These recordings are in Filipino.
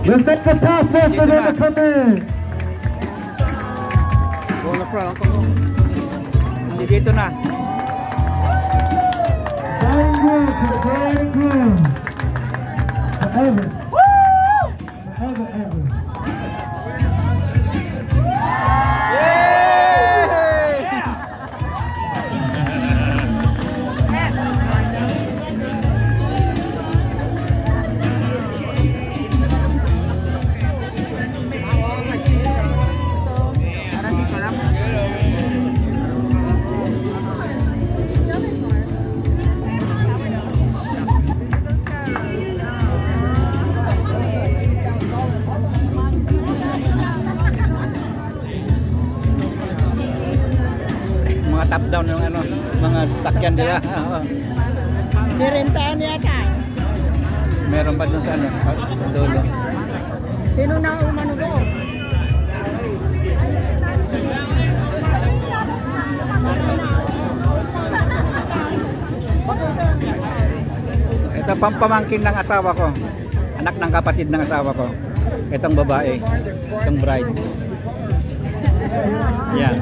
Let's make the top first for them to come in. Go na front. Si dito na. Very good, very good. Forever. Forever, ever. Top down yung ano, mga sakyan nila. Nirentaan yata. Meron pa dun sa ano, dulo. Sino na umano doon? Ito pamangkin ng asawa ko. Anak ng kapatid ng asawa ko. Itong babae. Itong bride. Yan.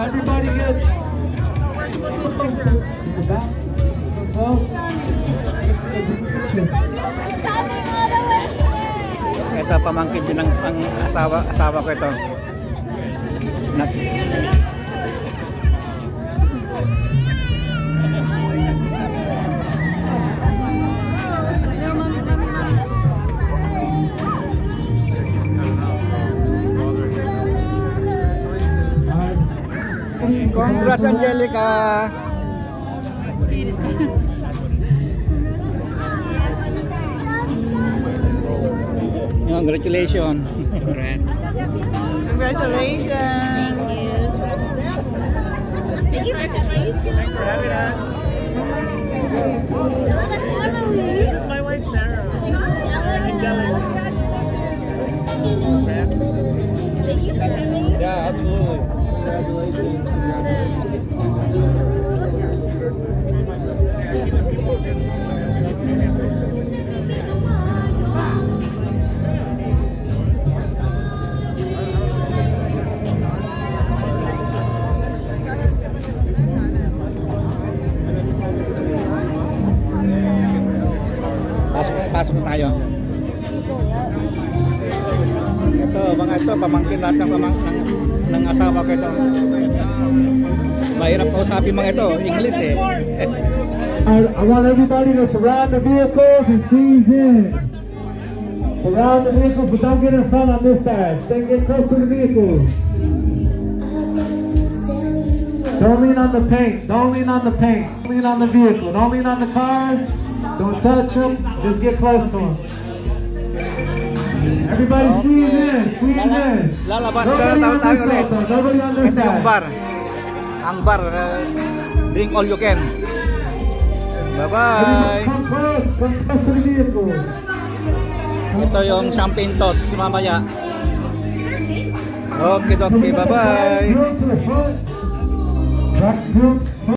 Everybody good? Ito pamangkin din ng asawa ko ito. Congrats, Angelica. Congratulations. Congratulations. Thank you. Congratulations. Thanks for having us. This is my wife, Sarah. Angelica. Thank you for coming. Yeah, absolutely. Congratulations. Pasok tayo. Ito pamangkin lahat ng asawa ko ito. Mahirap kausapin mga ito, English eh. I want everybody to surround the vehicles and squeeze in. Surround the vehicles, but don't get in front on this side. Get close to the vehicles. Don't lean on the paint. Don't lean on the paint. Lean on the vehicle. Don't lean on the cars. Don't touch them. Just get close to them. Everybody squeeze in. Squeeze in. Lalabas Nobody na on tayo this ulit. side, though. Nobody on this Ito yung side. bar. Ang bar. Drink all you can. Bye-bye. Come close to the vehicle. Ito yung champagne toast mamaya. Okay, bye-bye. Back to the front.